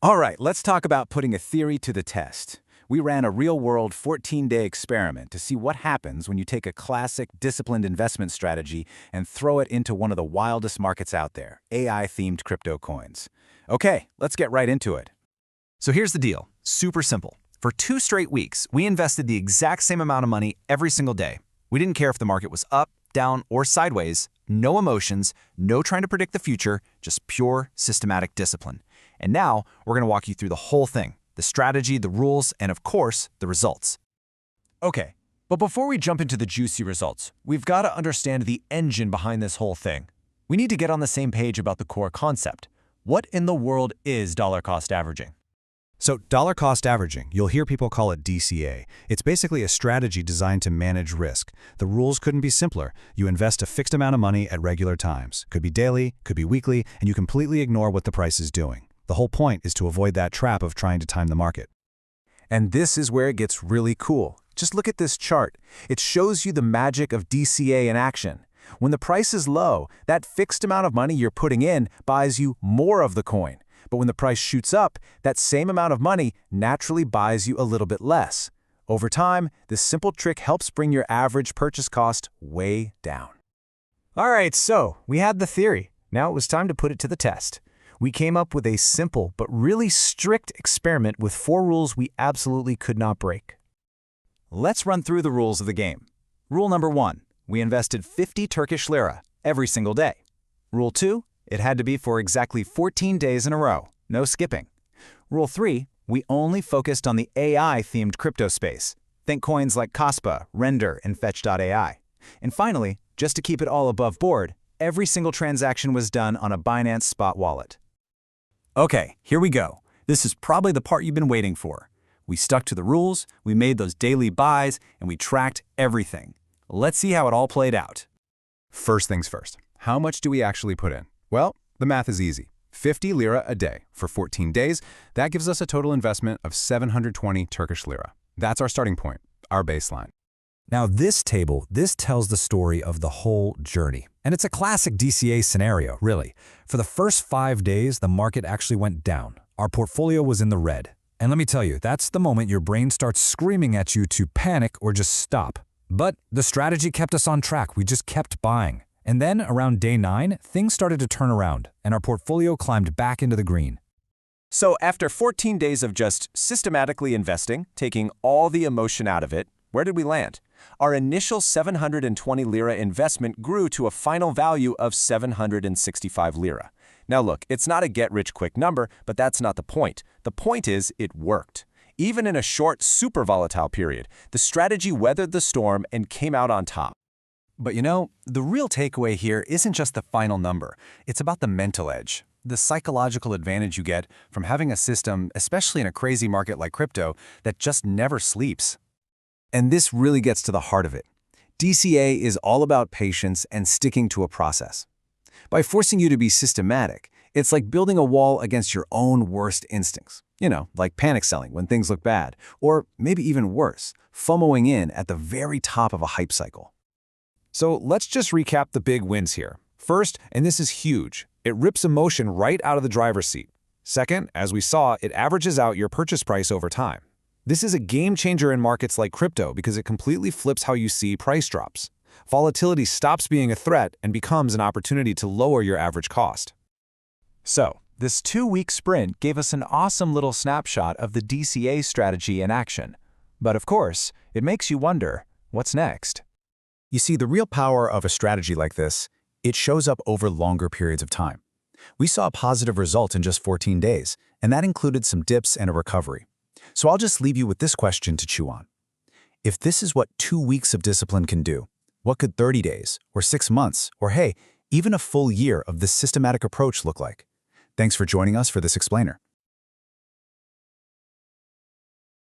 All right, let's talk about putting a theory to the test. We ran a real-world 14-day experiment to see what happens when you take a classic, disciplined investment strategy and throw it into one of the wildest markets out there, AI-themed crypto coins. Okay, let's get right into it. So here's the deal. Super simple. For 2 straight weeks, we invested the exact same amount of money every single day. We didn't care if the market was up, down, or sideways. No emotions, no trying to predict the future, just pure systematic discipline. And now, we're going to walk you through the whole thing. The strategy, the rules, and of course, the results. Okay, but before we jump into the juicy results, we've got to understand the engine behind this whole thing. We need to get on the same page about the core concept. What in the world is dollar cost averaging? So dollar cost averaging, you'll hear people call it DCA. It's basically a strategy designed to manage risk. The rules couldn't be simpler. You invest a fixed amount of money at regular times. Could be daily, could be weekly, and you completely ignore what the price is doing. The whole point is to avoid that trap of trying to time the market. And this is where it gets really cool. Just look at this chart. It shows you the magic of DCA in action. When the price is low, that fixed amount of money you're putting in buys you more of the coin. But when the price shoots up, that same amount of money naturally buys you a little bit less. Over time, this simple trick helps bring your average purchase cost way down. All right, so we had the theory. Now it was time to put it to the test. We came up with a simple but really strict experiment with 4 rules we absolutely could not break. Let's run through the rules of the game. Rule number 1, we invested 50 Turkish lira every single day. Rule 2, it had to be for exactly 14 days in a row, no skipping. Rule 3, we only focused on the AI-themed crypto space. Think coins like Kaspa, Render, and Fetch.ai. And finally, just to keep it all above board, every single transaction was done on a Binance Spot wallet. Okay, here we go. This is probably the part you've been waiting for. We stuck to the rules, we made those daily buys, and we tracked everything. Let's see how it all played out. First things first, how much do we actually put in? Well, the math is easy. 50 lira a day for 14 days, that gives us a total investment of 720 Turkish lira. That's our starting point, our baseline. Now this table, this tells the story of the whole journey. And it's a classic DCA scenario, really. For the first 5 days, the market actually went down. Our portfolio was in the red. And let me tell you, that's the moment your brain starts screaming at you to panic or just stop. But the strategy kept us on track. We just kept buying. And then, around day 9, things started to turn around, and our portfolio climbed back into the green. So after 14 days of just systematically investing, taking all the emotion out of it, where did we land? Our initial 720 lira investment grew to a final value of 765 lira. Now look, it's not a get-rich-quick number, but that's not the point. The point is, it worked. Even in a short, super volatile period, the strategy weathered the storm and came out on top. But you know, the real takeaway here isn't just the final number. It's about the mental edge, the psychological advantage you get from having a system, especially in a crazy market like crypto, that just never sleeps. And this really gets to the heart of it. DCA is all about patience and sticking to a process. By forcing you to be systematic, it's like building a wall against your own worst instincts. You know, like panic selling when things look bad, or maybe even worse, FOMOing in at the very top of a hype cycle. So let's just recap the big wins here. First, and this is huge, it rips emotion right out of the driver's seat. Second, as we saw, it averages out your purchase price over time. This is a game changer in markets like crypto because it completely flips how you see price drops. Volatility stops being a threat and becomes an opportunity to lower your average cost. So, this 2-week sprint gave us an awesome little snapshot of the DCA strategy in action. But of course, it makes you wonder, what's next? You see, the real power of a strategy like this, it shows up over longer periods of time. We saw a positive result in just 14 days, and that included some dips and a recovery. So I'll just leave you with this question to chew on. If this is what 2 weeks of discipline can do, what could 30 days, or 6 months, or hey, even a full year of this systematic approach look like? Thanks for joining us for this explainer.